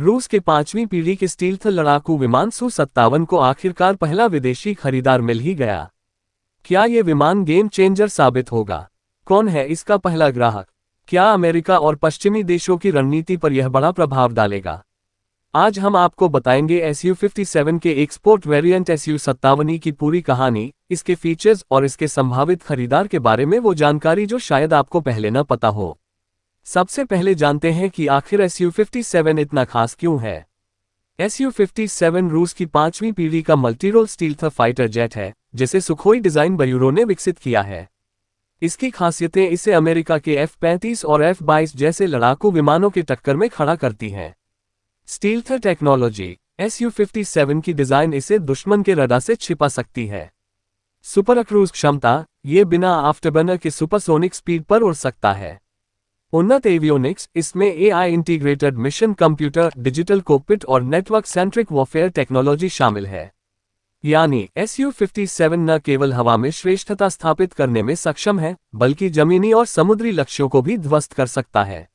रूस के 5वीं पीढ़ी के स्टील्थ लड़ाकू विमान सू-57 को आखिरकार पहला विदेशी खरीदार मिल ही गया। क्या ये विमान गेम चेंजर साबित होगा? कौन है इसका पहला ग्राहक? क्या अमेरिका और पश्चिमी देशों की रणनीति पर यह बड़ा प्रभाव डालेगा? आज हम आपको बताएंगे Su-57 के एक्सपोर्ट वेरिएंट Su-57 की पूरी कहानी, इसके फीचर्स और इसके संभावित खरीदार के बारे में वो जानकारी जो शायद आपको पहले न पता हो। सबसे पहले जानते हैं कि आखिर Su-57 इतना खास क्यों है। Su-57 रूस की 5वीं पीढ़ी का मल्टीरोल स्टील्थ फाइटर जेट है, जिसे सुखोई डिजाइन ब्यूरो ने विकसित किया है। इसकी खासियतें इसे अमेरिका के F-35 और F-22 जैसे लड़ाकू विमानों के टक्कर में खड़ा करती हैं। Stealth technology. Su-57 की डिजाइन इसे दुश्मन के रडार से छिपा सकती है। सुपर क्रूज क्षमता, ये बिना आफ्टरबर्नर के सुपरसोनिक स्पीड पर उड़ सकता है। उन्नत एवियोनिक्स, इसमें AI integrated mission computer, digital cockpit और नेटवर्क सेंट्रिक वॉरफेयर टेक्नोलॉजी शामिल है। यानी Su-57 न केवल हवा में श्रेष्ठता स्थापित करने में सक्षम है, बल्कि जमीनी और समुद्री लक्ष्यों को भी ध्वस्त कर सकता है।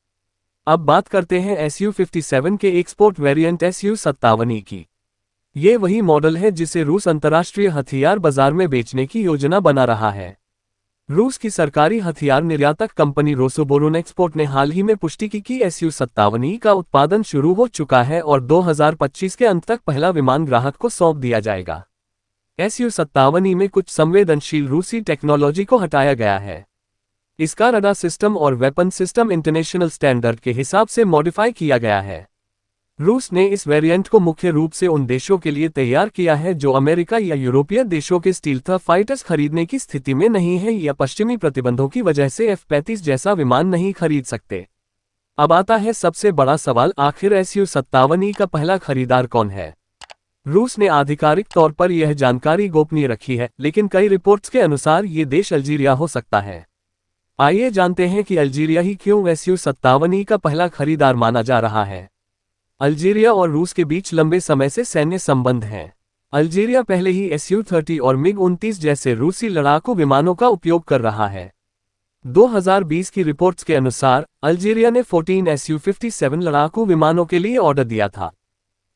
अब बात करते हैं Su-57 के एक्सपोर्ट वेरिएंट Su-57 की। ये वही मॉडल है जिसे रूस अंतर्राष्ट्रीय हथियार बाजार में बेचने की योजना बना रहा है। रूस की सरकारी हथियार निर्यातक कंपनी रोसोबोरोनेक्सपोर्ट ने हाल ही में पुष्टि की कि Su-57 का उत्पादन शुरू हो चुका है और 2025 के अंत तक पहला विमान ग्राहक को सौंप दिया जाएगा। Su-57 में कुछ संवेदनशील रूसी टेक्नोलॉजी को हटाया गया है। इसका रडार सिस्टम और वेपन सिस्टम इंटरनेशनल स्टैंडर्ड के हिसाब से मॉडिफाई किया गया है। रूस ने इस वेरिएंट को मुख्य रूप से उन देशों के लिए तैयार किया है जो अमेरिका या यूरोपीय देशों के स्टील्थ फाइटर्स खरीदने की स्थिति में नहीं है या पश्चिमी प्रतिबंधों की वजह से F-35 जैसा विमान नहीं खरीद सकते। अब आता है सबसे बड़ा सवाल, आखिर Su-57 का पहला खरीदार कौन है? रूस ने आधिकारिक तौर पर यह जानकारी गोपनीय रखी है, लेकिन कई रिपोर्ट्स के अनुसार ये देश अल्जीरिया हो सकता है। आइए जानते हैं कि अल्जीरिया ही क्यों Su-57 का पहला खरीदार माना जा रहा है। अल्जीरिया और रूस के बीच लंबे समय से सैन्य संबंध हैं। अल्जीरिया पहले ही Su-30 और MiG-29 जैसे रूसी लड़ाकू विमानों का उपयोग कर रहा है। 2020 की रिपोर्ट्स के अनुसार अल्जीरिया ने 14 Su-57 लड़ाकू विमानों के लिए ऑर्डर दिया था।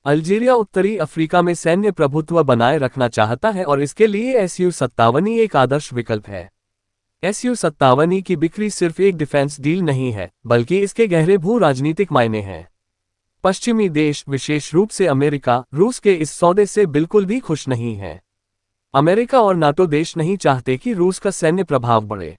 अल्जीरिया उत्तरी अफ्रीका में सैन्य प्रभुत्व बनाए रखना चाहता है और इसके लिए Su-57 एक आदर्श विकल्प है। Su-57 की बिक्री सिर्फ एक डिफेंस डील नहीं है, बल्कि इसके गहरे भू राजनीतिक मायने हैं। पश्चिमी देश, विशेष रूप से अमेरिका, रूस के इस सौदे से बिल्कुल भी खुश नहीं है। अमेरिका और नाटो देश नहीं चाहते कि रूस का सैन्य प्रभाव बढ़े।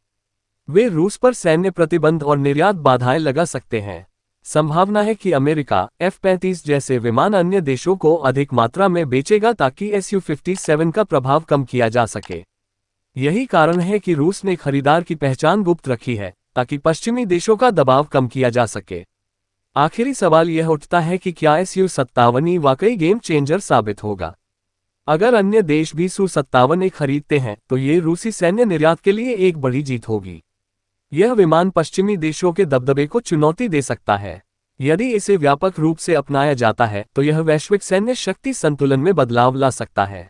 वे रूस पर सैन्य प्रतिबंध और निर्यात बाधाएं लगा सकते हैं। संभावना है कि अमेरिका F-35 जैसे विमान अन्य देशों को अधिक मात्रा में बेचेगा ताकि Su-57 का प्रभाव कम किया जा सके। यही कारण है कि रूस ने खरीदार की पहचान गुप्त रखी है, ताकि पश्चिमी देशों का दबाव कम किया जा सके। आखिरी सवाल यह उठता है कि क्या Su-57 वाकई गेम चेंजर साबित होगा? अगर अन्य देश भी Su-57 खरीदते हैं तो ये रूसी सैन्य निर्यात के लिए एक बड़ी जीत होगी। यह विमान पश्चिमी देशों के दबदबे को चुनौती दे सकता है। यदि इसे व्यापक रूप से अपनाया जाता है तो यह वैश्विक सैन्य शक्ति संतुलन में बदलाव ला सकता है।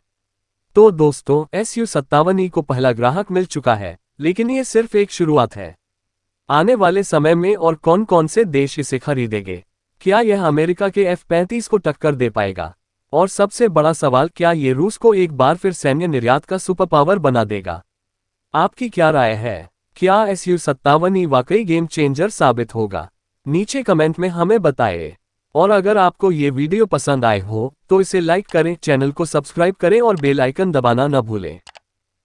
तो दोस्तों, Su-57 को पहला ग्राहक मिल चुका है, लेकिन ये सिर्फ एक शुरुआत है। आने वाले समय में और कौन कौन से देश इसे खरीदेंगे? क्या यह अमेरिका के F-35 को टक्कर दे पाएगा? और सबसे बड़ा सवाल, क्या ये रूस को एक बार फिर सैन्य निर्यात का सुपर पावर बना देगा? आपकी क्या राय है? क्या Su-57 वाकई गेम चेंजर साबित होगा? नीचे कमेंट में हमें बताएं। और अगर आपको ये वीडियो पसंद आए हो तो इसे लाइक करें, चैनल को सब्सक्राइब करें और बेल आइकन दबाना न भूलें।